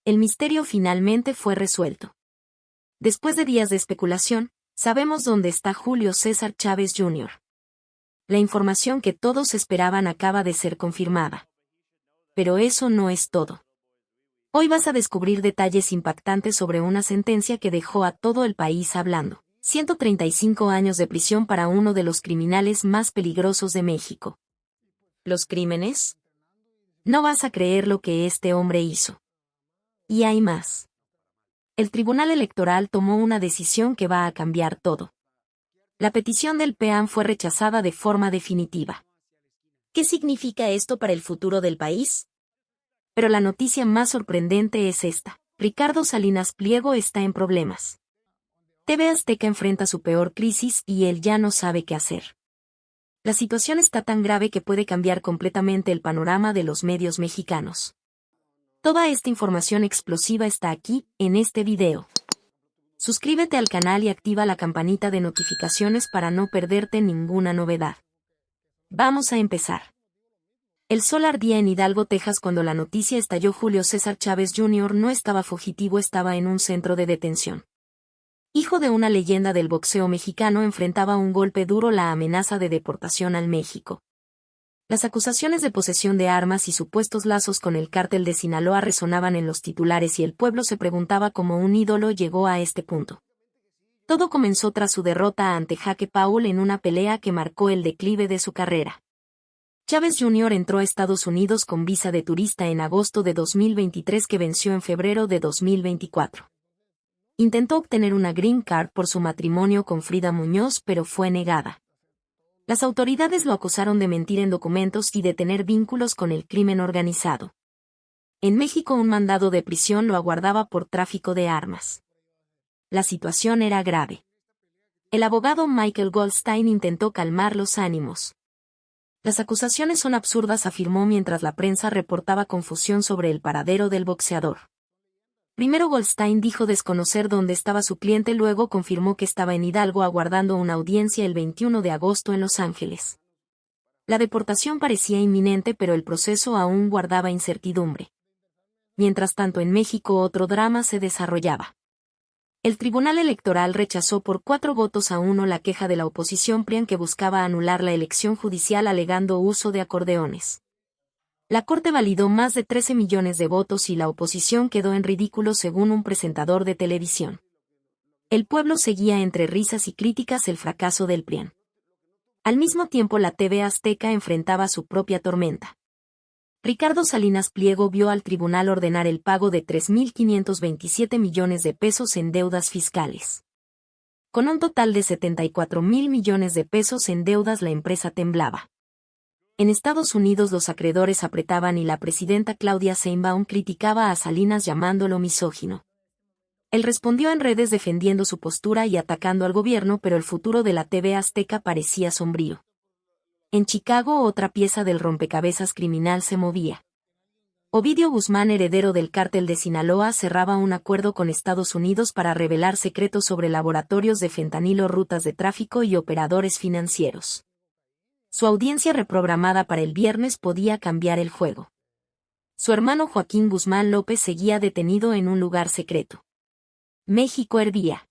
El misterio finalmente fue resuelto. Después de días de especulación, sabemos dónde está Julio César Chávez Jr. La información que todos esperaban acaba de ser confirmada. Pero eso no es todo. Hoy vas a descubrir detalles impactantes sobre una sentencia que dejó a todo el país hablando. 135 años de prisión para uno de los criminales más peligrosos de México. ¿Los crímenes? No vas a creer lo que este hombre hizo. Y hay más. El Tribunal Electoral tomó una decisión que va a cambiar todo. La petición del PAN fue rechazada de forma definitiva. ¿Qué significa esto para el futuro del país? Pero la noticia más sorprendente es esta. Ricardo Salinas Pliego está en problemas. TV Azteca enfrenta su peor crisis y él ya no sabe qué hacer. La situación está tan grave que puede cambiar completamente el panorama de los medios mexicanos. Toda esta información explosiva está aquí, en este video. Suscríbete al canal y activa la campanita de notificaciones para no perderte ninguna novedad. Vamos a empezar. El sol ardía en Hidalgo, Texas cuando la noticia estalló. Julio César Chávez Jr. no estaba fugitivo, estaba en un centro de detención. Hijo de una leyenda del boxeo mexicano, enfrentaba un golpe duro, la amenaza de deportación al México. Las acusaciones de posesión de armas y supuestos lazos con el cártel de Sinaloa resonaban en los titulares y el pueblo se preguntaba cómo un ídolo llegó a este punto. Todo comenzó tras su derrota ante Jake Paul en una pelea que marcó el declive de su carrera. Chávez Jr. entró a Estados Unidos con visa de turista en agosto de 2023 que venció en febrero de 2024. Intentó obtener una green card por su matrimonio con Frida Muñoz, pero fue negada. Las autoridades lo acusaron de mentir en documentos y de tener vínculos con el crimen organizado. En México un mandado de prisión lo aguardaba por tráfico de armas. La situación era grave. El abogado Michael Goldstein intentó calmar los ánimos. Las acusaciones son absurdas, afirmó mientras la prensa reportaba confusión sobre el paradero del boxeador. Primero Goldstein dijo desconocer dónde estaba su cliente, luego confirmó que estaba en Hidalgo aguardando una audiencia el 21 de agosto en Los Ángeles. La deportación parecía inminente, pero el proceso aún guardaba incertidumbre. Mientras tanto, en México otro drama se desarrollaba. El Tribunal Electoral rechazó por 4-1 la queja de la oposición PRIAN que buscaba anular la elección judicial alegando uso de acordeones. La Corte validó más de 13 millones de votos y la oposición quedó en ridículo según un presentador de televisión. El pueblo seguía entre risas y críticas el fracaso del PRIAN. Al mismo tiempo la TV Azteca enfrentaba su propia tormenta. Ricardo Salinas Pliego vio al tribunal ordenar el pago de 3.527 millones de pesos en deudas fiscales. Con un total de 74.000 millones de pesos en deudas, la empresa temblaba. En Estados Unidos los acreedores apretaban y la presidenta Claudia Sheinbaum criticaba a Salinas llamándolo misógino. Él respondió en redes defendiendo su postura y atacando al gobierno, pero el futuro de la TV Azteca parecía sombrío. En Chicago otra pieza del rompecabezas criminal se movía. Ovidio Guzmán, heredero del cártel de Sinaloa, cerraba un acuerdo con Estados Unidos para revelar secretos sobre laboratorios de fentanilo, rutas de tráfico y operadores financieros. Su audiencia reprogramada para el viernes podía cambiar el juego. Su hermano Joaquín Guzmán López seguía detenido en un lugar secreto. México hervía.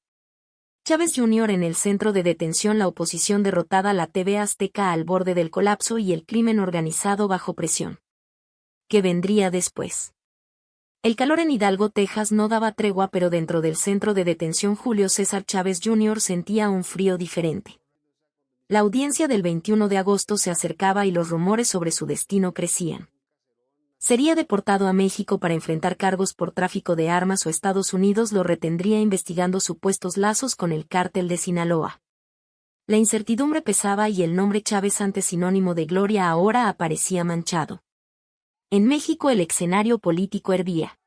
Chávez Jr. en el centro de detención, la oposición derrotada, la TV Azteca al borde del colapso y el crimen organizado bajo presión. ¿Qué vendría después? El calor en Hidalgo, Texas no daba tregua, pero dentro del centro de detención Julio César Chávez Jr. sentía un frío diferente. La audiencia del 21 de agosto se acercaba y los rumores sobre su destino crecían. Sería deportado a México para enfrentar cargos por tráfico de armas o Estados Unidos lo retendría investigando supuestos lazos con el cártel de Sinaloa. La incertidumbre pesaba y el nombre Chávez, antes sinónimo de gloria, ahora aparecía manchado. En México el escenario político hervía.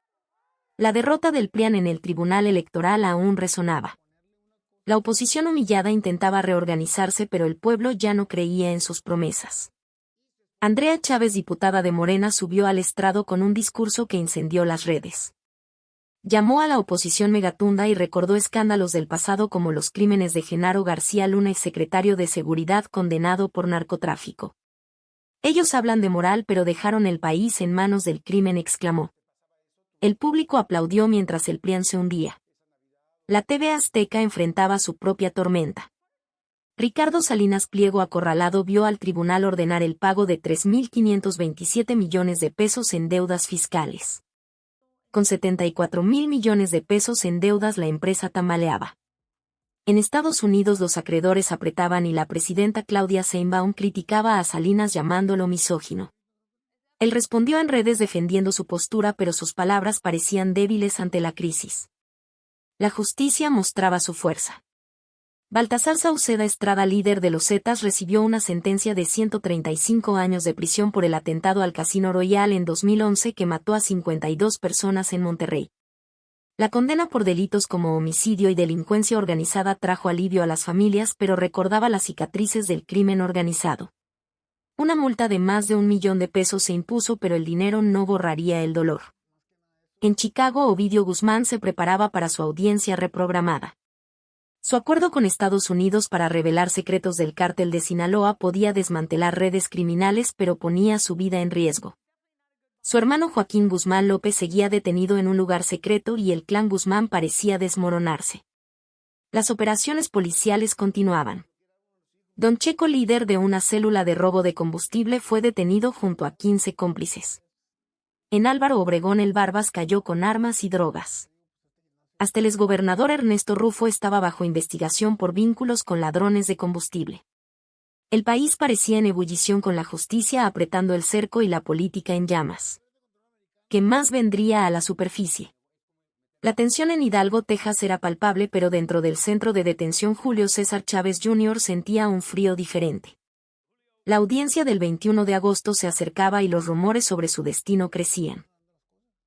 La derrota del PRIAN en el Tribunal Electoral aún resonaba. La oposición humillada intentaba reorganizarse, pero el pueblo ya no creía en sus promesas. Andrea Chávez, diputada de Morena, subió al estrado con un discurso que incendió las redes. Llamó a la oposición megatunda y recordó escándalos del pasado como los crímenes de Genaro García Luna, exsecretario de Seguridad condenado por narcotráfico. Ellos hablan de moral pero dejaron el país en manos del crimen, exclamó. El público aplaudió mientras el PRIAN se hundía. La TV Azteca enfrentaba su propia tormenta. Ricardo Salinas Pliego acorralado vio al tribunal ordenar el pago de 3.527 millones de pesos en deudas fiscales. Con 74.000 millones de pesos en deudas la empresa tambaleaba. En Estados Unidos los acreedores apretaban y la presidenta Claudia Sheinbaum criticaba a Salinas llamándolo misógino. Él respondió en redes defendiendo su postura, pero sus palabras parecían débiles ante la crisis. La justicia mostraba su fuerza. Baltasar Sauceda Estrada, líder de los Zetas, recibió una sentencia de 135 años de prisión por el atentado al Casino Royal en 2011 que mató a 52 personas en Monterrey. La condena por delitos como homicidio y delincuencia organizada trajo alivio a las familias, pero recordaba las cicatrices del crimen organizado. Una multa de más de $1 millón se impuso, pero el dinero no borraría el dolor. En Chicago, Ovidio Guzmán se preparaba para su audiencia reprogramada. Su acuerdo con Estados Unidos para revelar secretos del cártel de Sinaloa podía desmantelar redes criminales, pero ponía su vida en riesgo. Su hermano Joaquín Guzmán López seguía detenido en un lugar secreto y el clan Guzmán parecía desmoronarse. Las operaciones policiales continuaban. Don Checo, líder de una célula de robo de combustible, fue detenido junto a 15 cómplices. En Álvaro Obregón el Barbas cayó con armas y drogas. Hasta el exgobernador Ernesto Rufo estaba bajo investigación por vínculos con ladrones de combustible. El país parecía en ebullición, con la justicia apretando el cerco y la política en llamas. ¿Qué más vendría a la superficie? La tensión en Hidalgo, Texas era palpable, pero dentro del centro de detención Julio César Chávez Jr. sentía un frío diferente. La audiencia del 21 de agosto se acercaba y los rumores sobre su destino crecían.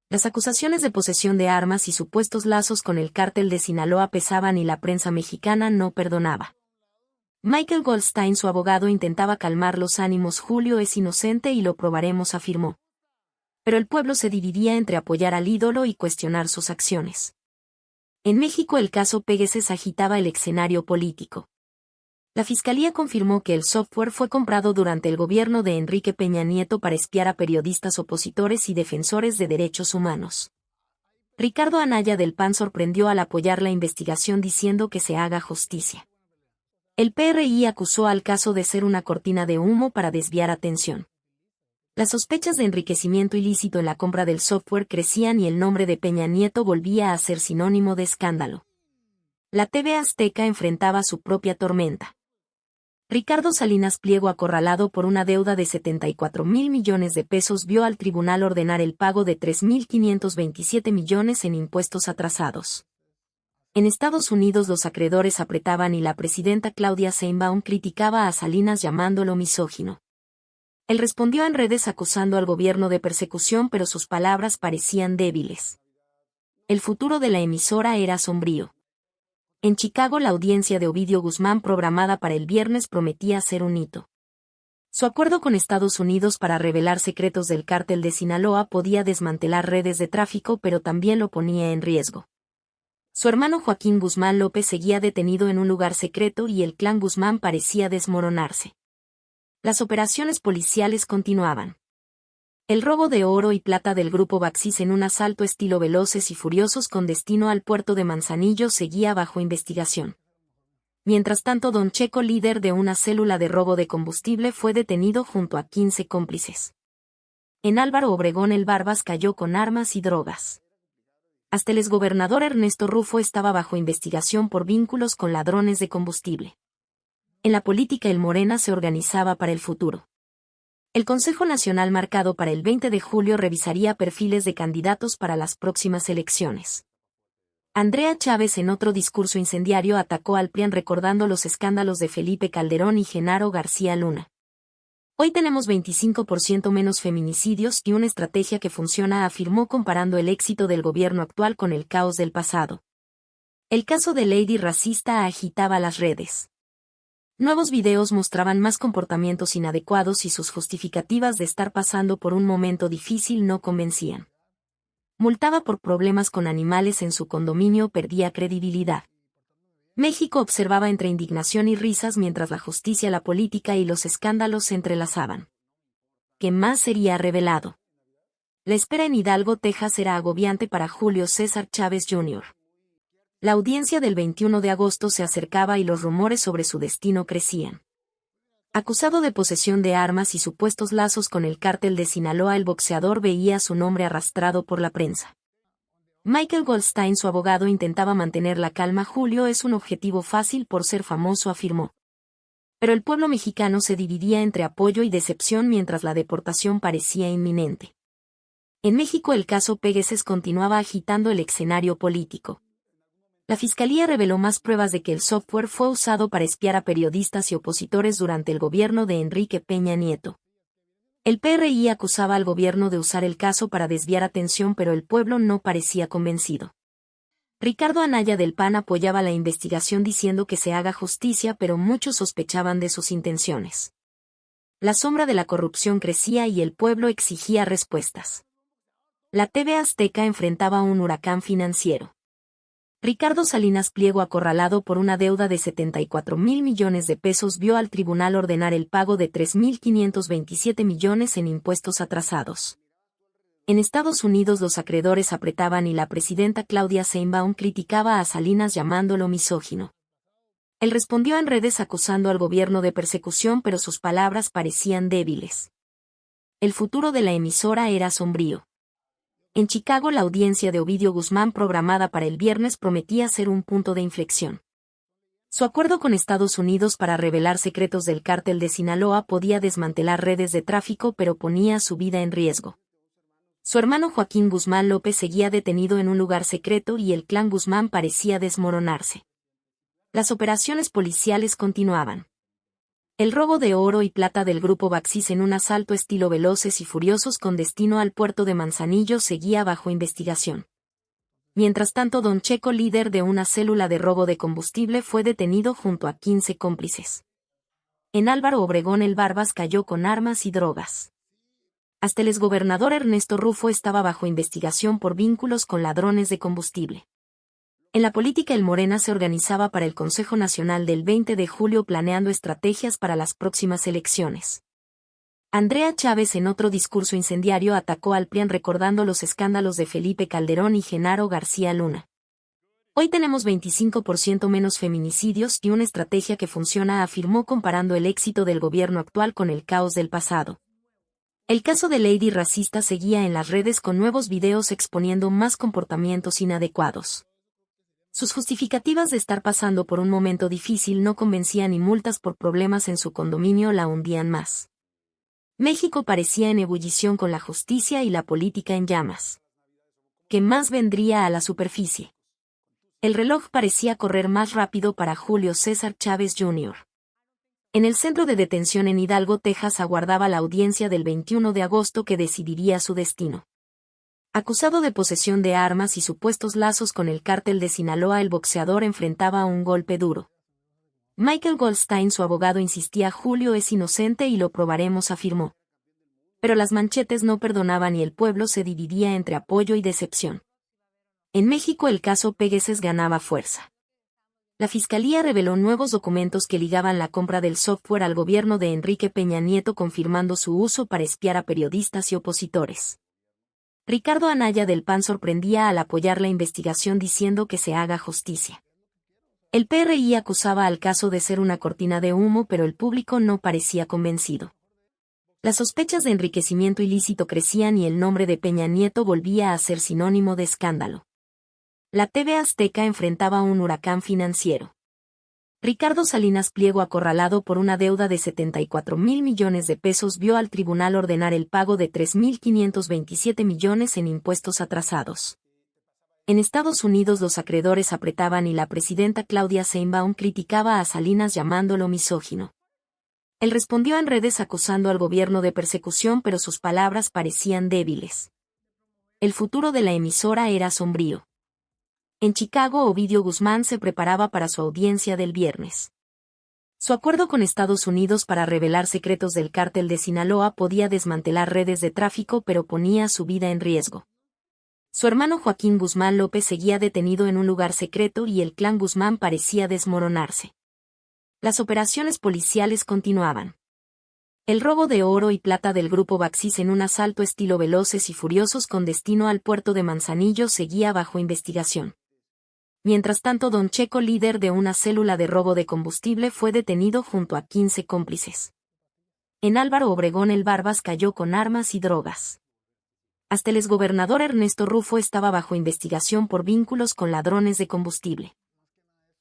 Las acusaciones de posesión de armas y supuestos lazos con el cártel de Sinaloa pesaban y la prensa mexicana no perdonaba. Michael Goldstein, su abogado, intentaba calmar los ánimos. Julio es inocente y lo probaremos, afirmó. Pero el pueblo se dividía entre apoyar al ídolo y cuestionar sus acciones. En México el caso Pegasus agitaba el escenario político. La fiscalía confirmó que el software fue comprado durante el gobierno de Enrique Peña Nieto para espiar a periodistas opositores y defensores de derechos humanos. Ricardo Anaya del PAN sorprendió al apoyar la investigación diciendo que se haga justicia. El PRI acusó al caso de ser una cortina de humo para desviar atención. Las sospechas de enriquecimiento ilícito en la compra del software crecían y el nombre de Peña Nieto volvía a ser sinónimo de escándalo. La TV Azteca enfrentaba su propia tormenta. Ricardo Salinas Pliego, acorralado por una deuda de 74.000 millones de pesos, vio al tribunal ordenar el pago de 3.527 millones en impuestos atrasados. En Estados Unidos los acreedores apretaban y la presidenta Claudia Sheinbaum criticaba a Salinas llamándolo misógino. Él respondió en redes acusando al gobierno de persecución, pero sus palabras parecían débiles. El futuro de la emisora era sombrío. En Chicago la audiencia de Ovidio Guzmán, programada para el viernes, prometía ser un hito. Su acuerdo con Estados Unidos para revelar secretos del cártel de Sinaloa podía desmantelar redes de tráfico, pero también lo ponía en riesgo. Su hermano Joaquín Guzmán López seguía detenido en un lugar secreto y el clan Guzmán parecía desmoronarse. Las operaciones policiales continuaban. El robo de oro y plata del grupo Baxis en un asalto estilo Veloces y Furiosos con destino al puerto de Manzanillo seguía bajo investigación. Mientras tanto, Don Checo, líder de una célula de robo de combustible, fue detenido junto a 15 cómplices. En Álvaro Obregón el Barbas cayó con armas y drogas. Hasta el exgobernador Ernesto Rufo estaba bajo investigación por vínculos con ladrones de combustible. En la política el Morena se organizaba para el futuro. El Consejo Nacional, marcado para el 20 de julio, revisaría perfiles de candidatos para las próximas elecciones. Andrea Chávez, en otro discurso incendiario, atacó al PRIAN recordando los escándalos de Felipe Calderón y Genaro García Luna. Hoy tenemos 25% menos feminicidios y una estrategia que funciona, afirmó, comparando el éxito del gobierno actual con el caos del pasado. El caso de Lady Racista agitaba las redes. Nuevos videos mostraban más comportamientos inadecuados y sus justificativas de estar pasando por un momento difícil no convencían. Multaba por problemas con animales en su condominio, perdía credibilidad. México observaba entre indignación y risas mientras la justicia, la política y los escándalos se entrelazaban. ¿Qué más sería revelado? La espera en Hidalgo, Texas era agobiante para Julio César Chávez Jr. La audiencia del 21 de agosto se acercaba y los rumores sobre su destino crecían. Acusado de posesión de armas y supuestos lazos con el cártel de Sinaloa, el boxeador veía su nombre arrastrado por la prensa. Michael Goldstein, su abogado, intentaba mantener la calma. Julio es un objetivo fácil por ser famoso, afirmó. Pero el pueblo mexicano se dividía entre apoyo y decepción mientras la deportación parecía inminente. En México el caso Pegasus continuaba agitando el escenario político. La fiscalía reveló más pruebas de que el software fue usado para espiar a periodistas y opositores durante el gobierno de Enrique Peña Nieto. El PRI acusaba al gobierno de usar el caso para desviar atención, pero el pueblo no parecía convencido. Ricardo Anaya del PAN apoyaba la investigación diciendo que se haga justicia, pero muchos sospechaban de sus intenciones. La sombra de la corrupción crecía y el pueblo exigía respuestas. La TV Azteca enfrentaba un huracán financiero. Ricardo Salinas Pliego, acorralado por una deuda de 74,000 millones de pesos, vio al tribunal ordenar el pago de 3,527 millones en impuestos atrasados. En Estados Unidos los acreedores apretaban y la presidenta Claudia Sheinbaum criticaba a Salinas llamándolo misógino. Él respondió en redes acusando al gobierno de persecución, pero sus palabras parecían débiles. El futuro de la emisora era sombrío. En Chicago, la audiencia de Ovidio Guzmán, programada para el viernes, prometía ser un punto de inflexión. Su acuerdo con Estados Unidos para revelar secretos del cártel de Sinaloa podía desmantelar redes de tráfico, pero ponía su vida en riesgo. Su hermano Joaquín Guzmán López seguía detenido en un lugar secreto y el clan Guzmán parecía desmoronarse. Las operaciones policiales continuaban. El robo de oro y plata del grupo Baxis en un asalto estilo Veloces y Furiosos con destino al puerto de Manzanillo seguía bajo investigación. Mientras tanto, Don Checo, líder de una célula de robo de combustible, fue detenido junto a 15 cómplices. En Álvaro Obregón, el Barbas cayó con armas y drogas. Hasta el exgobernador Ernesto Rufo estaba bajo investigación por vínculos con ladrones de combustible. En la política, el Morena se organizaba para el Consejo Nacional del 20 de julio planeando estrategias para las próximas elecciones. Andrea Chávez, en otro discurso incendiario, atacó al PRIAN recordando los escándalos de Felipe Calderón y Genaro García Luna. Hoy tenemos 25% menos feminicidios y una estrategia que funciona, afirmó comparando el éxito del gobierno actual con el caos del pasado. El caso de Lady Racista seguía en las redes con nuevos videos exponiendo más comportamientos inadecuados. Sus justificativas de estar pasando por un momento difícil no convencían y multas por problemas en su condominio la hundían más. México parecía en ebullición con la justicia y la política en llamas. ¿Qué más vendría a la superficie? El reloj parecía correr más rápido para Julio César Chávez Jr. En el centro de detención en Hidalgo, Texas, aguardaba la audiencia del 21 de agosto que decidiría su destino. Acusado de posesión de armas y supuestos lazos con el cártel de Sinaloa, el boxeador enfrentaba un golpe duro. Michael Goldstein, su abogado, insistía: Julio es inocente y lo probaremos, afirmó. Pero las manchetes no perdonaban y el pueblo se dividía entre apoyo y decepción. En México el caso Pegasus ganaba fuerza. La fiscalía reveló nuevos documentos que ligaban la compra del software al gobierno de Enrique Peña Nieto, confirmando su uso para espiar a periodistas y opositores. Ricardo Anaya del PAN sorprendía al apoyar la investigación diciendo que se haga justicia. El PRI acusaba al caso de ser una cortina de humo, pero el público no parecía convencido. Las sospechas de enriquecimiento ilícito crecían y el nombre de Peña Nieto volvía a ser sinónimo de escándalo. La TV Azteca enfrentaba un huracán financiero. Ricardo Salinas Pliego, acorralado por una deuda de 74,000 millones de pesos, vio al tribunal ordenar el pago de 3,527 millones en impuestos atrasados. En Estados Unidos los acreedores apretaban y la presidenta Claudia Sheinbaum criticaba a Salinas llamándolo misógino. Él respondió en redes acusando al gobierno de persecución, pero sus palabras parecían débiles. El futuro de la emisora era sombrío. En Chicago, Ovidio Guzmán se preparaba para su audiencia del viernes. Su acuerdo con Estados Unidos para revelar secretos del cártel de Sinaloa podía desmantelar redes de tráfico, pero ponía su vida en riesgo. Su hermano Joaquín Guzmán López seguía detenido en un lugar secreto y el clan Guzmán parecía desmoronarse. Las operaciones policiales continuaban. El robo de oro y plata del grupo Baxis en un asalto estilo Veloces y Furiosos con destino al puerto de Manzanillo seguía bajo investigación. Mientras tanto, Don Checo, líder de una célula de robo de combustible, fue detenido junto a 15 cómplices. En Álvaro Obregón, el Barbas cayó con armas y drogas. Hasta el exgobernador Ernesto Rufo estaba bajo investigación por vínculos con ladrones de combustible.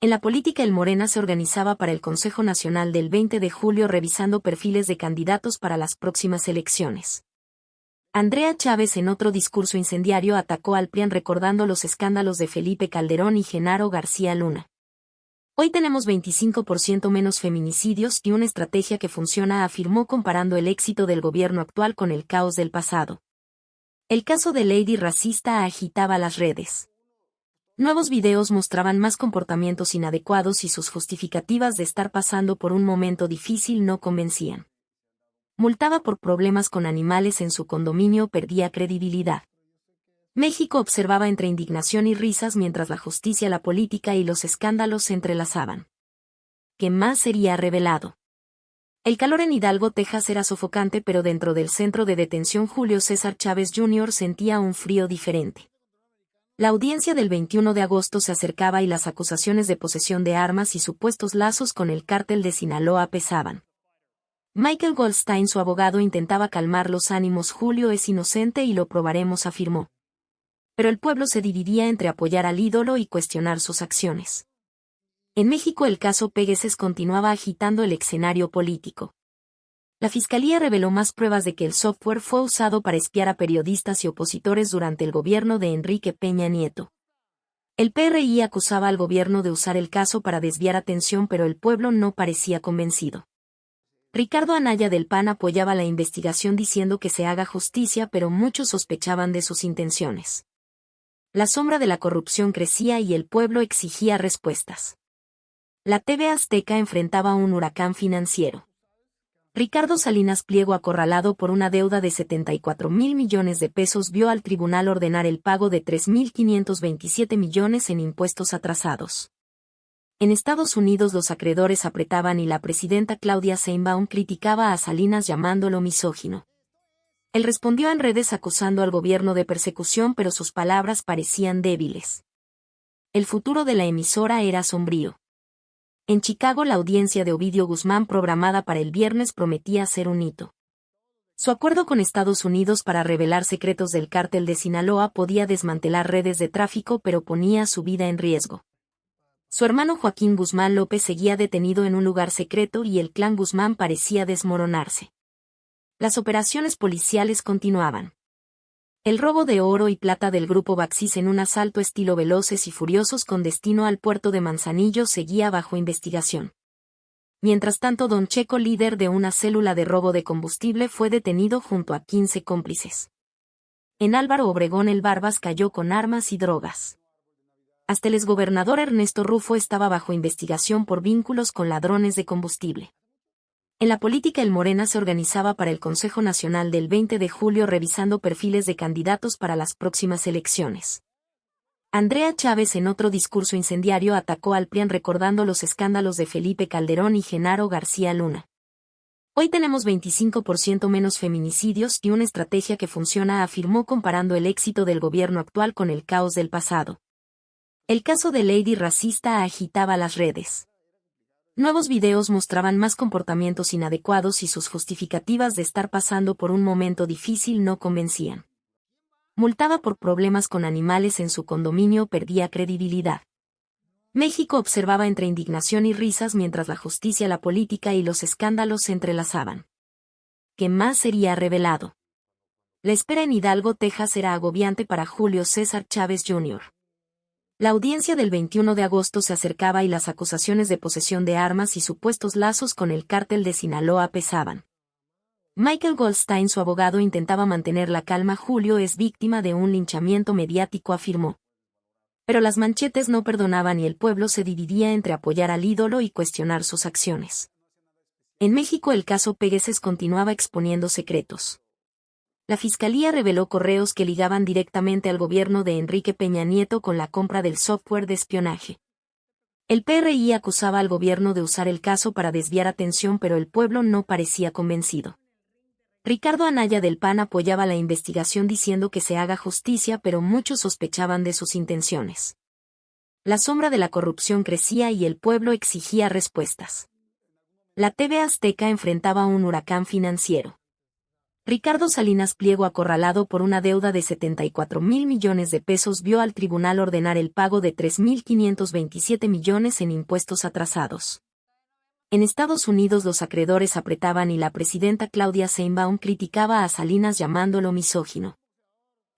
En la política, el Morena se organizaba para el Consejo Nacional del 20 de julio revisando perfiles de candidatos para las próximas elecciones. Andrea Chávez, en otro discurso incendiario, atacó al PRIAN recordando los escándalos de Felipe Calderón y Genaro García Luna. Hoy tenemos 25% menos feminicidios y una estrategia que funciona, afirmó comparando el éxito del gobierno actual con el caos del pasado. El caso de Lady Racista agitaba las redes. Nuevos videos mostraban más comportamientos inadecuados y sus justificativas de estar pasando por un momento difícil no convencían. Multaba por problemas con animales en su condominio, perdía credibilidad. México observaba entre indignación y risas mientras la justicia, la política y los escándalos se entrelazaban. ¿Qué más sería revelado? El calor en Hidalgo, Texas era sofocante, pero dentro del centro de detención Julio César Chávez Jr. sentía un frío diferente. La audiencia del 21 de agosto se acercaba y las acusaciones de posesión de armas y supuestos lazos con el cártel de Sinaloa pesaban. Michael Goldstein, su abogado, intentaba calmar los ánimos. Julio es inocente y lo probaremos, afirmó. Pero el pueblo se dividía entre apoyar al ídolo y cuestionar sus acciones. En México, el caso Pegasus continuaba agitando el escenario político. La fiscalía reveló más pruebas de que el software fue usado para espiar a periodistas y opositores durante el gobierno de Enrique Peña Nieto. El PRI acusaba al gobierno de usar el caso para desviar atención, pero el pueblo no parecía convencido. Ricardo Anaya del PAN apoyaba la investigación diciendo que se haga justicia, pero muchos sospechaban de sus intenciones. La sombra de la corrupción crecía y el pueblo exigía respuestas. La TV Azteca enfrentaba un huracán financiero. Ricardo Salinas Pliego, acorralado por una deuda de 74,000 millones de pesos, vio al tribunal ordenar el pago de 3,527 millones en impuestos atrasados. En Estados Unidos, los acreedores apretaban y la presidenta Claudia Sheinbaum criticaba a Salinas llamándolo misógino. Él respondió en redes acusando al gobierno de persecución, pero sus palabras parecían débiles. El futuro de la emisora era sombrío. En Chicago, la audiencia de Ovidio Guzmán, programada para el viernes, prometía ser un hito. Su acuerdo con Estados Unidos para revelar secretos del cártel de Sinaloa podía desmantelar redes de tráfico, pero ponía su vida en riesgo. Su hermano Joaquín Guzmán López seguía detenido en un lugar secreto y el clan Guzmán parecía desmoronarse. Las operaciones policiales continuaban. El robo de oro y plata del grupo Baxis en un asalto estilo Veloces y Furiosos con destino al puerto de Manzanillo seguía bajo investigación. Mientras tanto, Don Checo, líder de una célula de robo de combustible, fue detenido junto a 15 cómplices. En Álvaro Obregón, el Barbas cayó con armas y drogas. Hasta el exgobernador Ernesto Rufo estaba bajo investigación por vínculos con ladrones de combustible. En la política, el Morena se organizaba para el Consejo Nacional del 20 de julio revisando perfiles de candidatos para las próximas elecciones. Andrea Chávez, en otro discurso incendiario, atacó al PRIAN recordando los escándalos de Felipe Calderón y Genaro García Luna. Hoy tenemos 25% menos feminicidios y una estrategia que funciona, afirmó comparando el éxito del gobierno actual con el caos del pasado. El caso de Lady Racista agitaba las redes. Nuevos videos mostraban más comportamientos inadecuados y sus justificativas de estar pasando por un momento difícil no convencían. Multaba por problemas con animales en su condominio, perdía credibilidad. México observaba entre indignación y risas mientras la justicia, la política y los escándalos se entrelazaban. ¿Qué más sería revelado? La espera en Hidalgo, Texas era agobiante para Julio César Chávez Jr. La audiencia del 21 de agosto se acercaba y las acusaciones de posesión de armas y supuestos lazos con el cártel de Sinaloa pesaban. Michael Goldstein, su abogado, intentaba mantener la calma. Julio es víctima de un linchamiento mediático, afirmó. Pero las manchetes no perdonaban y el pueblo se dividía entre apoyar al ídolo y cuestionar sus acciones. En México, el caso Pegasus continuaba exponiendo secretos. La fiscalía reveló correos que ligaban directamente al gobierno de Enrique Peña Nieto con la compra del software de espionaje. El PRI acusaba al gobierno de usar el caso para desviar atención, pero el pueblo no parecía convencido. Ricardo Anaya del PAN apoyaba la investigación diciendo que se haga justicia, pero muchos sospechaban de sus intenciones. La sombra de la corrupción crecía y el pueblo exigía respuestas. La TV Azteca enfrentaba un huracán financiero. Ricardo Salinas Pliego, acorralado por una deuda de 74,000 millones de pesos, vio al tribunal ordenar el pago de 3,527 millones en impuestos atrasados. En Estados Unidos los acreedores apretaban y la presidenta Claudia Sheinbaum criticaba a Salinas llamándolo misógino.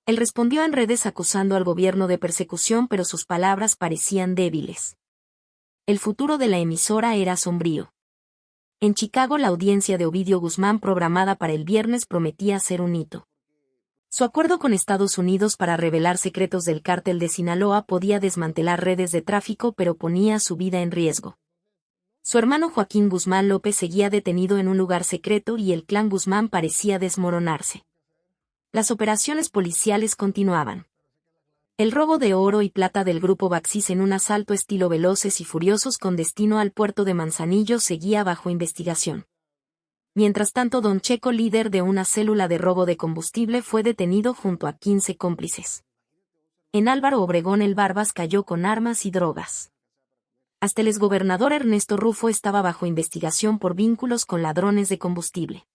Él respondió en redes acusando al gobierno de persecución, pero sus palabras parecían débiles. El futuro de la emisora era sombrío. En Chicago, la audiencia de Ovidio Guzmán programada para el viernes prometía ser un hito. Su acuerdo con Estados Unidos para revelar secretos del cártel de Sinaloa podía desmantelar redes de tráfico, pero ponía su vida en riesgo. Su hermano Joaquín Guzmán López seguía detenido en un lugar secreto y el clan Guzmán parecía desmoronarse. Las operaciones policiales continuaban. El robo de oro y plata del grupo Baxis en un asalto estilo Veloces y Furiosos con destino al puerto de Manzanillo seguía bajo investigación. Mientras tanto, Don Checo, líder de una célula de robo de combustible, fue detenido junto a 15 cómplices. En Álvaro Obregón, el Barbas cayó con armas y drogas. Hasta el exgobernador Ernesto Rufo estaba bajo investigación por vínculos con ladrones de combustible.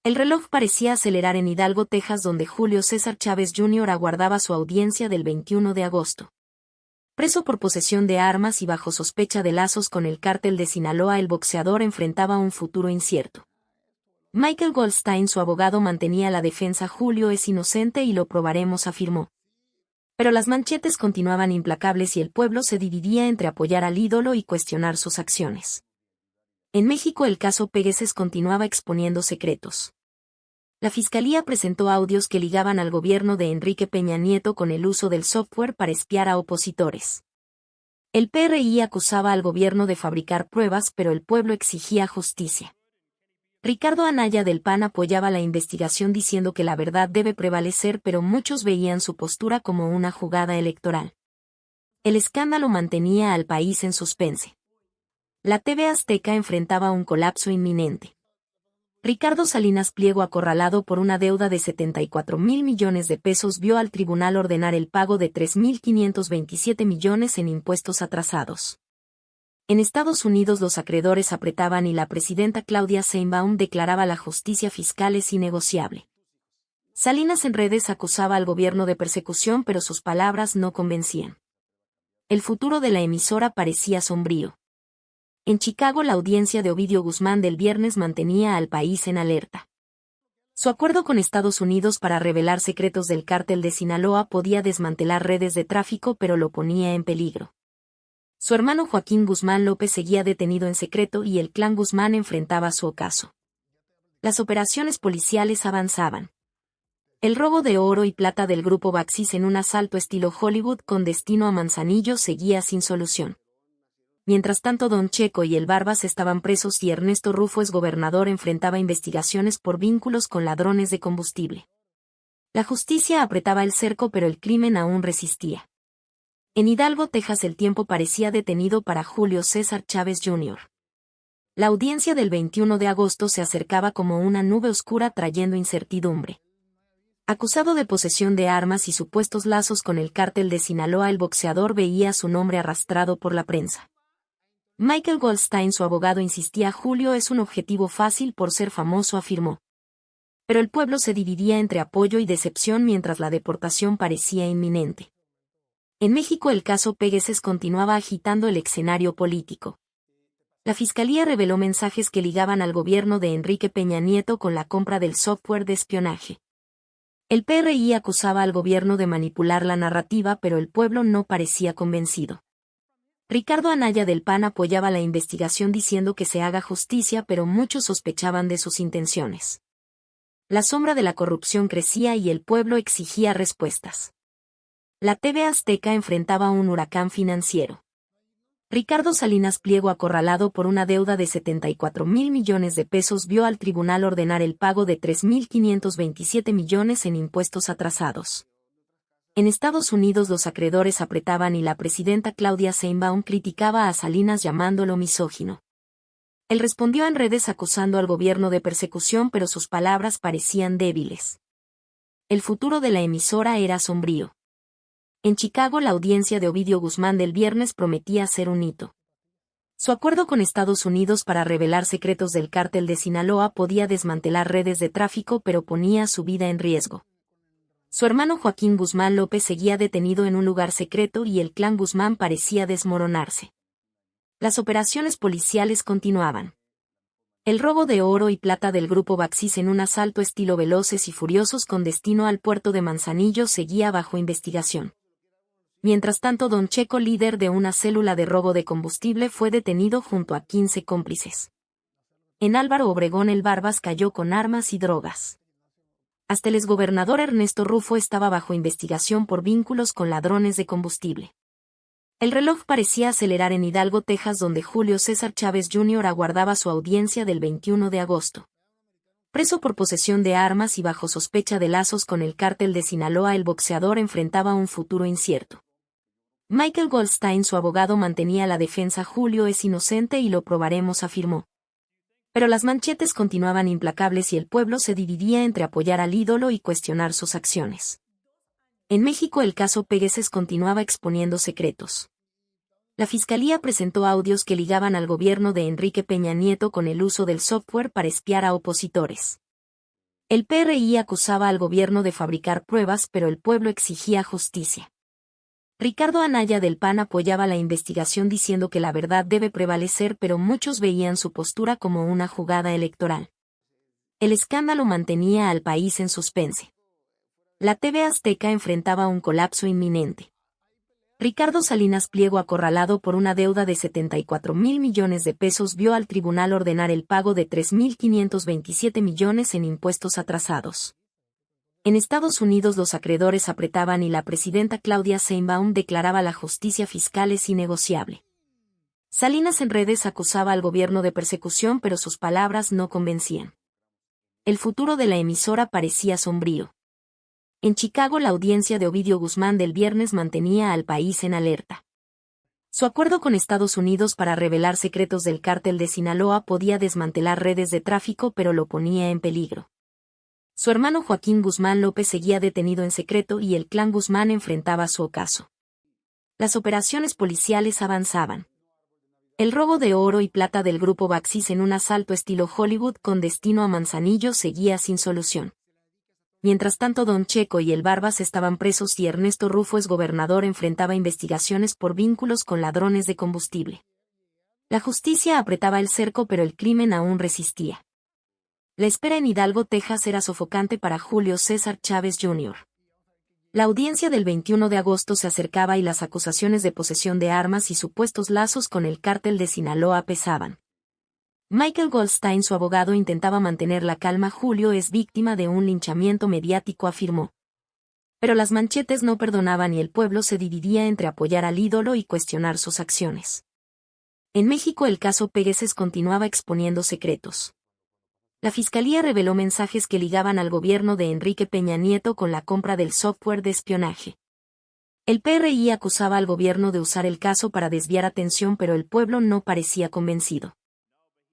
El reloj parecía acelerar en Hidalgo, Texas, donde Julio César Chávez Jr. aguardaba su audiencia del 21 de agosto. Preso por posesión de armas y bajo sospecha de lazos con el cártel de Sinaloa, el boxeador enfrentaba un futuro incierto. Michael Goldstein, su abogado, mantenía la defensa. Julio es inocente y lo probaremos, afirmó. Pero las manchetes continuaban implacables y el pueblo se dividía entre apoyar al ídolo y cuestionar sus acciones. En México, el caso Pegasus continuaba exponiendo secretos. La Fiscalía presentó audios que ligaban al gobierno de Enrique Peña Nieto con el uso del software para espiar a opositores. El PRI acusaba al gobierno de fabricar pruebas, pero el pueblo exigía justicia. Ricardo Anaya del PAN apoyaba la investigación diciendo que la verdad debe prevalecer, pero muchos veían su postura como una jugada electoral. El escándalo mantenía al país en suspense. La TV Azteca enfrentaba un colapso inminente. Ricardo Salinas Pliego, acorralado por una deuda de 74,000 millones de pesos, vio al tribunal ordenar el pago de 3,527 millones en impuestos atrasados. En Estados Unidos los acreedores apretaban y la presidenta Claudia Sheinbaum declaraba la justicia fiscal es innegociable. Salinas en redes acusaba al gobierno de persecución, pero sus palabras no convencían. El futuro de la emisora parecía sombrío. En Chicago, la audiencia de Ovidio Guzmán del viernes mantenía al país en alerta. Su acuerdo con Estados Unidos para revelar secretos del cártel de Sinaloa podía desmantelar redes de tráfico, pero lo ponía en peligro. Su hermano Joaquín Guzmán López seguía detenido en secreto y el clan Guzmán enfrentaba su ocaso. Las operaciones policiales avanzaban. El robo de oro y plata del grupo Baxis en un asalto estilo Hollywood con destino a Manzanillo seguía sin solución. Mientras tanto, Don Checo y el Barbas estaban presos y Ernesto Rufo, exgobernador, enfrentaba investigaciones por vínculos con ladrones de combustible. La justicia apretaba el cerco, pero el crimen aún resistía. En Hidalgo, Texas, el tiempo parecía detenido para Julio César Chávez Jr. La audiencia del 21 de agosto se acercaba como una nube oscura trayendo incertidumbre. Acusado de posesión de armas y supuestos lazos con el cártel de Sinaloa, el boxeador veía su nombre arrastrado por la prensa. Michael Goldstein, su abogado, insistía: Julio es un objetivo fácil por ser famoso, afirmó. Pero el pueblo se dividía entre apoyo y decepción mientras la deportación parecía inminente. En México, el caso Pegasus continuaba agitando el escenario político. La Fiscalía reveló mensajes que ligaban al gobierno de Enrique Peña Nieto con la compra del software de espionaje. El PRI acusaba al gobierno de manipular la narrativa, pero el pueblo no parecía convencido. Ricardo Anaya del PAN apoyaba la investigación diciendo que se haga justicia, pero muchos sospechaban de sus intenciones. La sombra de la corrupción crecía y el pueblo exigía respuestas. La TV Azteca enfrentaba un huracán financiero. Ricardo Salinas Pliego, acorralado por una deuda de 74,000 millones de pesos, vio al tribunal ordenar el pago de 3,527 millones en impuestos atrasados. En Estados Unidos los acreedores apretaban y la presidenta Claudia Sheinbaum criticaba a Salinas llamándolo misógino. Él respondió en redes acusando al gobierno de persecución, pero sus palabras parecían débiles. El futuro de la emisora era sombrío. En Chicago la audiencia de Ovidio Guzmán del viernes prometía ser un hito. Su acuerdo con Estados Unidos para revelar secretos del cártel de Sinaloa podía desmantelar redes de tráfico, pero ponía su vida en riesgo. Su hermano Joaquín Guzmán López seguía detenido en un lugar secreto y el clan Guzmán parecía desmoronarse. Las operaciones policiales continuaban. El robo de oro y plata del grupo Baxis en un asalto estilo Veloces y Furiosos con destino al puerto de Manzanillo seguía bajo investigación. Mientras tanto, Don Checo, líder de una célula de robo de combustible, fue detenido junto a 15 cómplices. En Álvaro Obregón el Barbas cayó con armas y drogas. Hasta el exgobernador Ernesto Rufo estaba bajo investigación por vínculos con ladrones de combustible. El reloj parecía acelerar en Hidalgo, Texas, donde Julio César Chávez Jr. aguardaba su audiencia del 21 de agosto. Preso por posesión de armas y bajo sospecha de lazos con el cártel de Sinaloa, el boxeador enfrentaba un futuro incierto. Michael Goldstein, su abogado, mantenía la defensa. Julio es inocente y lo probaremos, afirmó. Pero las manchetes continuaban implacables y el pueblo se dividía entre apoyar al ídolo y cuestionar sus acciones. En México el caso Pegasus continuaba exponiendo secretos. La fiscalía presentó audios que ligaban al gobierno de Enrique Peña Nieto con el uso del software para espiar a opositores. El PRI acusaba al gobierno de fabricar pruebas, pero el pueblo exigía justicia. Ricardo Anaya del PAN apoyaba la investigación diciendo que la verdad debe prevalecer, pero muchos veían su postura como una jugada electoral. El escándalo mantenía al país en suspense. La TV Azteca enfrentaba un colapso inminente. Ricardo Salinas Pliego, acorralado por una deuda de 74,000 millones de pesos, vio al tribunal ordenar el pago de 3,527 millones en impuestos atrasados. En Estados Unidos los acreedores apretaban y la presidenta Claudia Sheinbaum declaraba la justicia fiscal es innegociable. Salinas en redes acusaba al gobierno de persecución, pero sus palabras no convencían. El futuro de la emisora parecía sombrío. En Chicago la audiencia de Ovidio Guzmán del viernes mantenía al país en alerta. Su acuerdo con Estados Unidos para revelar secretos del cártel de Sinaloa podía desmantelar redes de tráfico, pero lo ponía en peligro. Su hermano Joaquín Guzmán López seguía detenido en secreto y el clan Guzmán enfrentaba su ocaso. Las operaciones policiales avanzaban. El robo de oro y plata del grupo Baxis en un asalto estilo Hollywood con destino a Manzanillo seguía sin solución. Mientras tanto, Don Checo y el Barbas estaban presos y Ernesto Rufo, exgobernador, enfrentaba investigaciones por vínculos con ladrones de combustible. La justicia apretaba el cerco, pero el crimen aún resistía. La espera en Hidalgo, Texas, era sofocante para Julio César Chávez Jr. La audiencia del 21 de agosto se acercaba y las acusaciones de posesión de armas y supuestos lazos con el cártel de Sinaloa pesaban. Michael Goldstein, su abogado, intentaba mantener la calma. Julio es víctima de un linchamiento mediático, afirmó. Pero las manchetes no perdonaban y el pueblo se dividía entre apoyar al ídolo y cuestionar sus acciones. En México el caso Pegasus continuaba exponiendo secretos. La fiscalía reveló mensajes que ligaban al gobierno de Enrique Peña Nieto con la compra del software de espionaje. El PRI acusaba al gobierno de usar el caso para desviar atención, pero el pueblo no parecía convencido.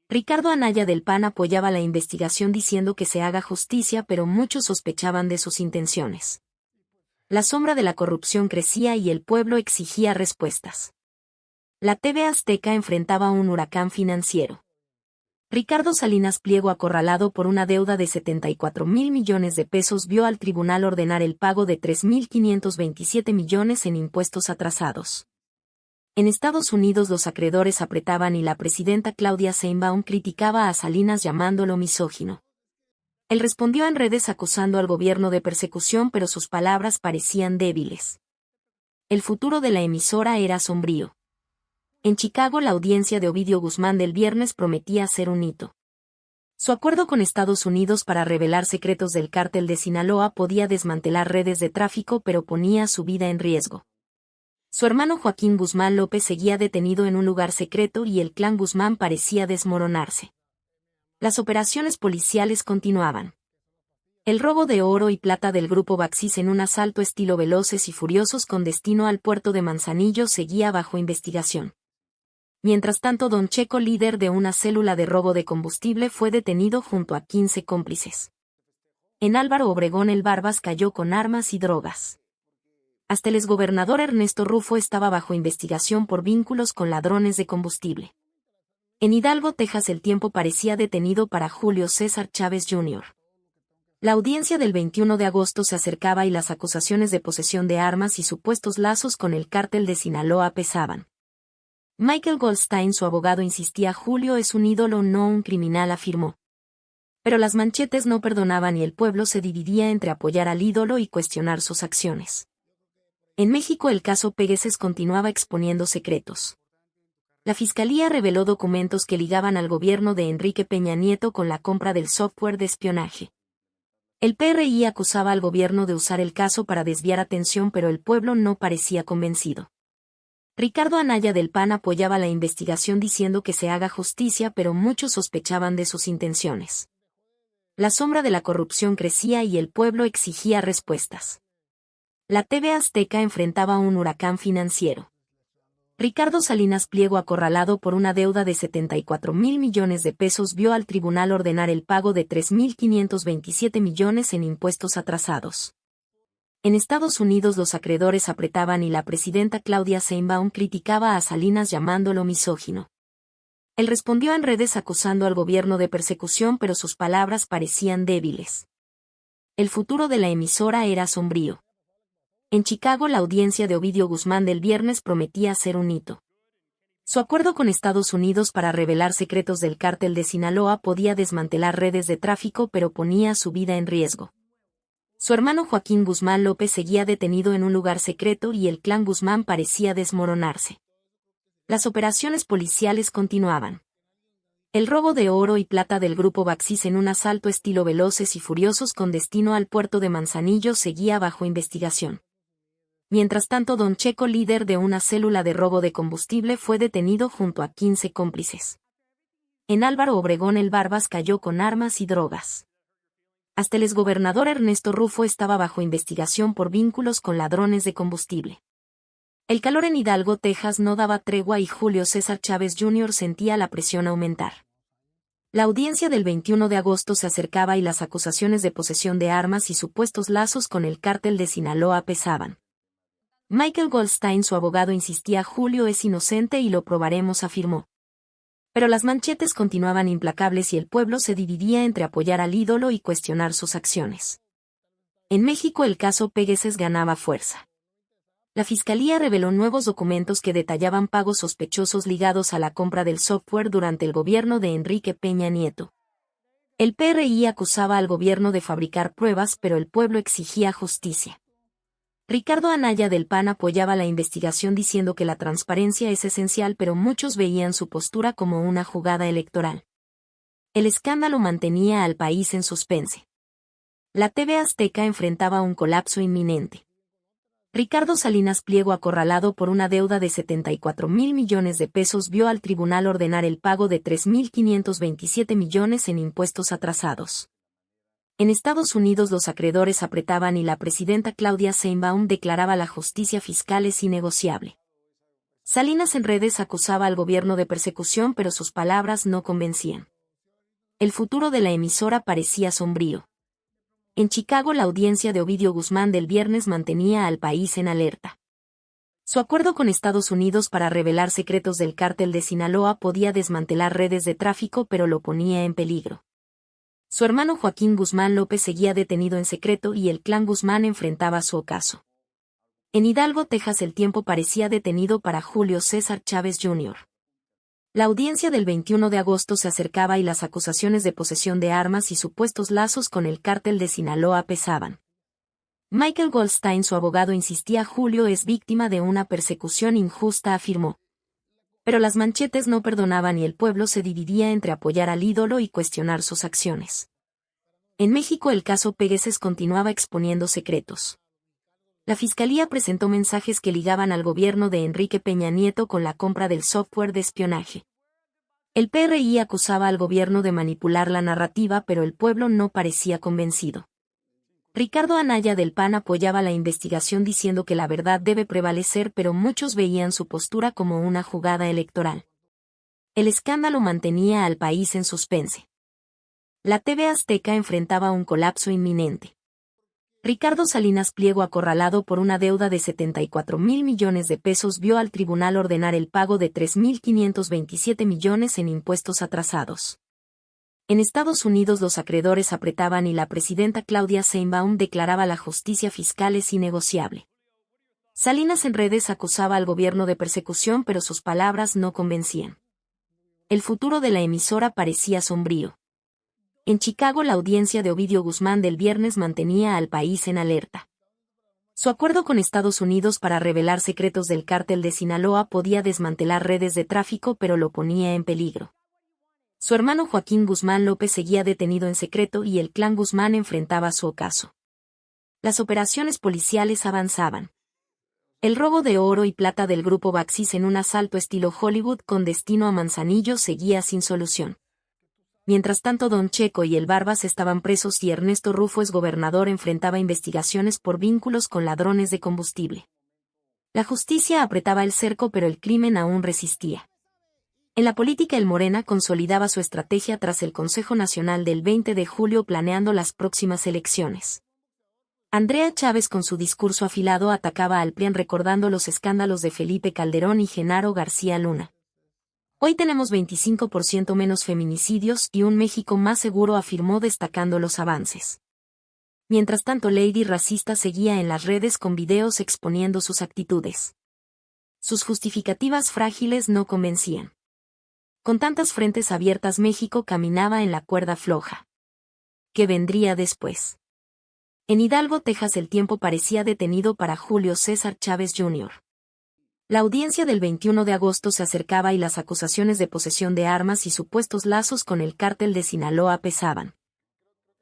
Ricardo Anaya del PAN apoyaba la investigación diciendo que se haga justicia, pero muchos sospechaban de sus intenciones. La sombra de la corrupción crecía y el pueblo exigía respuestas. La TV Azteca enfrentaba un huracán financiero. Ricardo Salinas Pliego, acorralado por una deuda de 74,000 millones de pesos, vio al tribunal ordenar el pago de 3,527 millones en impuestos atrasados. En Estados Unidos los acreedores apretaban y la presidenta Claudia Sheinbaum criticaba a Salinas llamándolo misógino. Él respondió en redes acusando al gobierno de persecución, pero sus palabras parecían débiles. El futuro de la emisora era sombrío. En Chicago la audiencia de Ovidio Guzmán del viernes prometía ser un hito. Su acuerdo con Estados Unidos para revelar secretos del cártel de Sinaloa podía desmantelar redes de tráfico, pero ponía su vida en riesgo. Su hermano Joaquín Guzmán López seguía detenido en un lugar secreto y el clan Guzmán parecía desmoronarse. Las operaciones policiales continuaban. El robo de oro y plata del grupo Baxis en un asalto estilo Veloces y Furiosos con destino al puerto de Manzanillo seguía bajo investigación. Mientras tanto, Don Checo, líder de una célula de robo de combustible, fue detenido junto a 15 cómplices. En Álvaro Obregón, el Barbas cayó con armas y drogas. Hasta el exgobernador Ernesto Rufo estaba bajo investigación por vínculos con ladrones de combustible. En Hidalgo, Texas, el tiempo parecía detenido para Julio César Chávez Jr. La audiencia del 21 de agosto se acercaba y las acusaciones de posesión de armas y supuestos lazos con el cártel de Sinaloa pesaban. Michael Goldstein, su abogado, insistía: Julio es un ídolo, no un criminal, afirmó. Pero las manchetes no perdonaban y el pueblo se dividía entre apoyar al ídolo y cuestionar sus acciones. En México, el caso Pegueses continuaba exponiendo secretos. La Fiscalía reveló documentos que ligaban al gobierno de Enrique Peña Nieto con la compra del software de espionaje. El PRI acusaba al gobierno de usar el caso para desviar atención, pero el pueblo no parecía convencido. Ricardo Anaya del PAN apoyaba la investigación diciendo que se haga justicia, pero muchos sospechaban de sus intenciones. La sombra de la corrupción crecía y el pueblo exigía respuestas. La TV Azteca enfrentaba un huracán financiero. Ricardo Salinas Pliego, acorralado por una deuda de 74,000 millones de pesos, vio al tribunal ordenar el pago de 3,527 millones en impuestos atrasados. En Estados Unidos, los acreedores apretaban y la presidenta Claudia Sheinbaum criticaba a Salinas llamándolo misógino. Él respondió en redes acusando al gobierno de persecución, pero sus palabras parecían débiles. El futuro de la emisora era sombrío. En Chicago, la audiencia de Ovidio Guzmán del viernes prometía ser un hito. Su acuerdo con Estados Unidos para revelar secretos del cártel de Sinaloa podía desmantelar redes de tráfico, pero ponía su vida en riesgo. Su hermano Joaquín Guzmán López seguía detenido en un lugar secreto y el clan Guzmán parecía desmoronarse. Las operaciones policiales continuaban. El robo de oro y plata del grupo Baxis en un asalto estilo Veloces y Furiosos con destino al puerto de Manzanillo seguía bajo investigación. Mientras tanto, Don Checo, líder de una célula de robo de combustible, fue detenido junto a 15 cómplices. En Álvaro Obregón, el Barbas cayó con armas y drogas. Hasta el exgobernador Ernesto Rufo estaba bajo investigación por vínculos con ladrones de combustible. El calor en Hidalgo, Texas, no daba tregua y Julio César Chávez Jr. sentía la presión aumentar. La audiencia del 21 de agosto se acercaba y las acusaciones de posesión de armas y supuestos lazos con el cártel de Sinaloa pesaban. Michael Goldstein, su abogado, insistía: Julio es inocente y lo probaremos, afirmó. Pero las manchetes continuaban implacables y el pueblo se dividía entre apoyar al ídolo y cuestionar sus acciones. En México, el caso Pegueses ganaba fuerza. La Fiscalía reveló nuevos documentos que detallaban pagos sospechosos ligados a la compra del software durante el gobierno de Enrique Peña Nieto. El PRI acusaba al gobierno de fabricar pruebas, pero el pueblo exigía justicia. Ricardo Anaya del PAN apoyaba la investigación diciendo que la transparencia es esencial, pero muchos veían su postura como una jugada electoral. El escándalo mantenía al país en suspense. La TV Azteca enfrentaba un colapso inminente. Ricardo Salinas Pliego, acorralado por una deuda de 74,000 millones de pesos, vio al tribunal ordenar el pago de 3,527 millones en impuestos atrasados. En Estados Unidos, los acreedores apretaban y la presidenta Claudia Sheinbaum declaraba: la justicia fiscal es innegociable. Salinas en redes acusaba al gobierno de persecución, pero sus palabras no convencían. El futuro de la emisora parecía sombrío. En Chicago, la audiencia de Ovidio Guzmán del viernes mantenía al país en alerta. Su acuerdo con Estados Unidos para revelar secretos del cártel de Sinaloa podía desmantelar redes de tráfico, pero lo ponía en peligro. Su hermano Joaquín Guzmán López seguía detenido en secreto y el clan Guzmán enfrentaba su ocaso. En Hidalgo, Texas, el tiempo parecía detenido para Julio César Chávez Jr. La audiencia del 21 de agosto se acercaba y las acusaciones de posesión de armas y supuestos lazos con el cártel de Sinaloa pesaban. Michael Goldstein, su abogado, insistía: Julio es víctima de una persecución injusta, afirmó. Pero las manchetes no perdonaban y el pueblo se dividía entre apoyar al ídolo y cuestionar sus acciones. En México, el caso Pegueses continuaba exponiendo secretos. La Fiscalía presentó mensajes que ligaban al gobierno de Enrique Peña Nieto con la compra del software de espionaje. El PRI acusaba al gobierno de manipular la narrativa, pero el pueblo no parecía convencido. Ricardo Anaya del PAN apoyaba la investigación diciendo que la verdad debe prevalecer, pero muchos veían su postura como una jugada electoral. El escándalo mantenía al país en suspense. La TV Azteca enfrentaba un colapso inminente. Ricardo Salinas Pliego, acorralado por una deuda de 74,000 millones de pesos, vio al tribunal ordenar el pago de 3,527 millones en impuestos atrasados. En Estados Unidos los acreedores apretaban y la presidenta Claudia Sheinbaum declaraba la justicia fiscal es innegociable. Salinas en redes acusaba al gobierno de persecución, pero sus palabras no convencían. El futuro de la emisora parecía sombrío. En Chicago, la audiencia de Ovidio Guzmán del viernes mantenía al país en alerta. Su acuerdo con Estados Unidos para revelar secretos del cártel de Sinaloa podía desmantelar redes de tráfico, pero lo ponía en peligro. Su hermano Joaquín Guzmán López seguía detenido en secreto y el clan Guzmán enfrentaba su ocaso. Las operaciones policiales avanzaban. El robo de oro y plata del grupo Baxis en un asalto estilo Hollywood con destino a Manzanillo seguía sin solución. Mientras tanto, Don Checo y el Barbas estaban presos y Ernesto Rufo, exgobernador, enfrentaba investigaciones por vínculos con ladrones de combustible. La justicia apretaba el cerco, pero el crimen aún resistía. En la política, el Morena consolidaba su estrategia tras el Consejo Nacional del 20 de julio, planeando las próximas elecciones. Andrea Chávez, con su discurso afilado, atacaba al PRI recordando los escándalos de Felipe Calderón y Genaro García Luna. Hoy tenemos 25% menos feminicidios y un México más seguro, afirmó, destacando los avances. Mientras tanto, Lady Racista seguía en las redes con videos exponiendo sus actitudes. Sus justificativas frágiles no convencían. Con tantas frentes abiertas, México caminaba en la cuerda floja. ¿Qué vendría después? En Hidalgo, Texas, el tiempo parecía detenido para Julio César Chávez Jr. La audiencia del 21 de agosto se acercaba y las acusaciones de posesión de armas y supuestos lazos con el cártel de Sinaloa pesaban.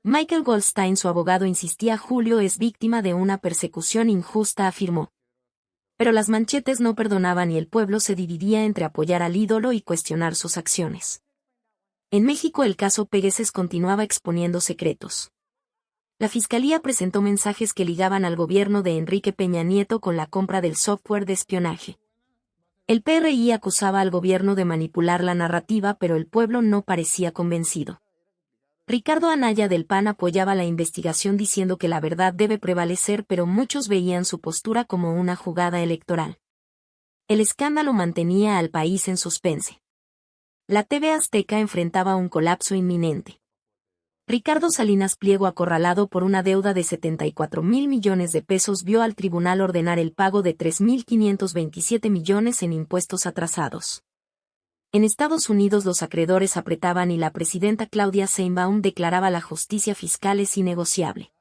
Michael Goldstein, su abogado, insistía: Julio es víctima de una persecución injusta, afirmó. Pero las manchetes no perdonaban y el pueblo se dividía entre apoyar al ídolo y cuestionar sus acciones. En México, el caso Pegueses continuaba exponiendo secretos. La Fiscalía presentó mensajes que ligaban al gobierno de Enrique Peña Nieto con la compra del software de espionaje. El PRI acusaba al gobierno de manipular la narrativa, pero el pueblo no parecía convencido. Ricardo Anaya del PAN apoyaba la investigación diciendo que la verdad debe prevalecer, pero muchos veían su postura como una jugada electoral. El escándalo mantenía al país en suspense. La TV Azteca enfrentaba un colapso inminente. Ricardo Salinas Pliego, acorralado por una deuda de 74,000 millones de pesos, vio al tribunal ordenar el pago de 3,527 millones en impuestos atrasados. En Estados Unidos los acreedores apretaban y la presidenta Claudia Sheinbaum declaraba la justicia fiscal es innegociable.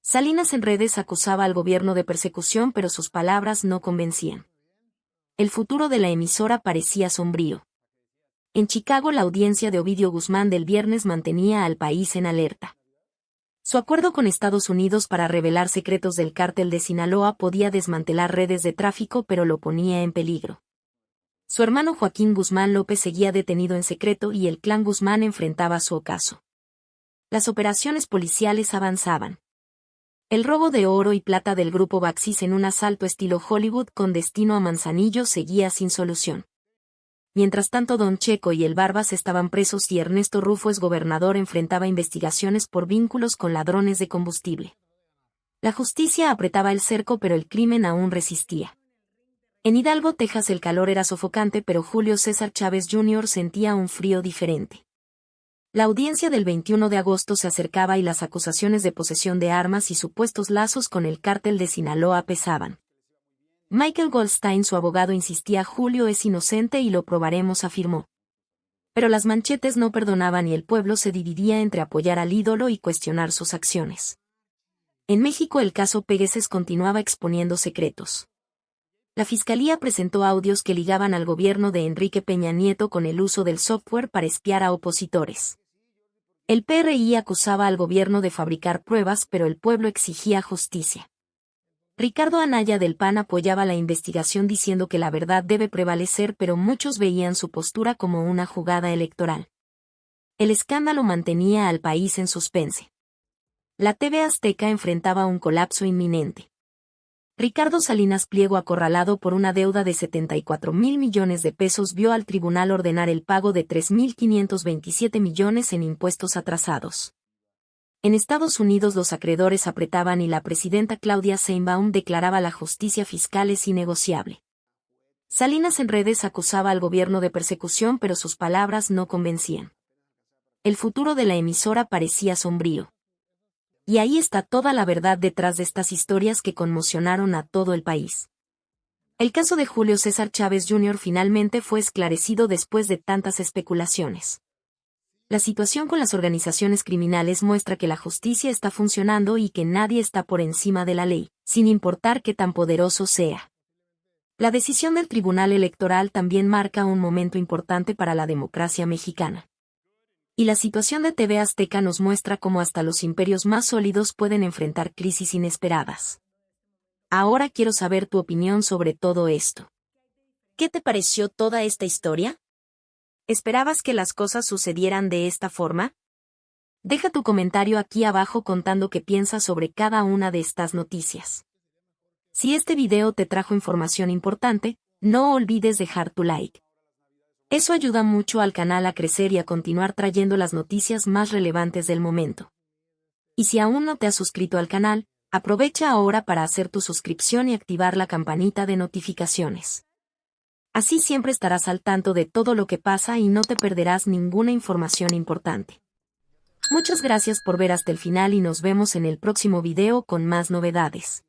Salinas en redes acusaba al gobierno de persecución, pero sus palabras no convencían. El futuro de la emisora parecía sombrío. En Chicago, la audiencia de Ovidio Guzmán del viernes mantenía al país en alerta. Su acuerdo con Estados Unidos para revelar secretos del cártel de Sinaloa podía desmantelar redes de tráfico, pero lo ponía en peligro. Su hermano Joaquín Guzmán López seguía detenido en secreto y el clan Guzmán enfrentaba su ocaso. Las operaciones policiales avanzaban. El robo de oro y plata del grupo Baxis en un asalto estilo Hollywood con destino a Manzanillo seguía sin solución. Mientras tanto, Don Checo y el Barbas estaban presos y Ernesto Rufo, exgobernador, enfrentaba investigaciones por vínculos con ladrones de combustible. La justicia apretaba el cerco, pero el crimen aún resistía. En Hidalgo, Texas, el calor era sofocante, pero Julio César Chávez Jr. sentía un frío diferente. La audiencia del 21 de agosto se acercaba y las acusaciones de posesión de armas y supuestos lazos con el cártel de Sinaloa pesaban. Michael Goldstein, su abogado, insistía: Julio es inocente y lo probaremos, afirmó. Pero las manchetes no perdonaban y el pueblo se dividía entre apoyar al ídolo y cuestionar sus acciones. En México, el caso Pegueses continuaba exponiendo secretos. La Fiscalía presentó audios que ligaban al gobierno de Enrique Peña Nieto con el uso del software para espiar a opositores. El PRI acusaba al gobierno de fabricar pruebas, pero el pueblo exigía justicia. Ricardo Anaya del PAN apoyaba la investigación diciendo que la verdad debe prevalecer, pero muchos veían su postura como una jugada electoral. El escándalo mantenía al país en suspense. La TV Azteca enfrentaba un colapso inminente. Ricardo Salinas Pliego, acorralado por una deuda de 74.000 millones de pesos, vio al tribunal ordenar el pago de 3.527 millones en impuestos atrasados. En Estados Unidos los acreedores apretaban y la presidenta Claudia Sheinbaum declaraba la justicia fiscal es innegociable. Salinas en redes acusaba al gobierno de persecución, pero sus palabras no convencían. El futuro de la emisora parecía sombrío. Y ahí está toda la verdad detrás de estas historias que conmocionaron a todo el país. El caso de Julio César Chávez Jr. finalmente fue esclarecido después de tantas especulaciones. La situación con las organizaciones criminales muestra que la justicia está funcionando y que nadie está por encima de la ley, sin importar qué tan poderoso sea. La decisión del Tribunal Electoral también marca un momento importante para la democracia mexicana. Y la situación de TV Azteca nos muestra cómo hasta los imperios más sólidos pueden enfrentar crisis inesperadas. Ahora quiero saber tu opinión sobre todo esto. ¿Qué te pareció toda esta historia? ¿Esperabas que las cosas sucedieran de esta forma? Deja tu comentario aquí abajo contando qué piensas sobre cada una de estas noticias. Si este video te trajo información importante, no olvides dejar tu like. Eso ayuda mucho al canal a crecer y a continuar trayendo las noticias más relevantes del momento. Y si aún no te has suscrito al canal, aprovecha ahora para hacer tu suscripción y activar la campanita de notificaciones. Así siempre estarás al tanto de todo lo que pasa y no te perderás ninguna información importante. Muchas gracias por ver hasta el final y nos vemos en el próximo video con más novedades.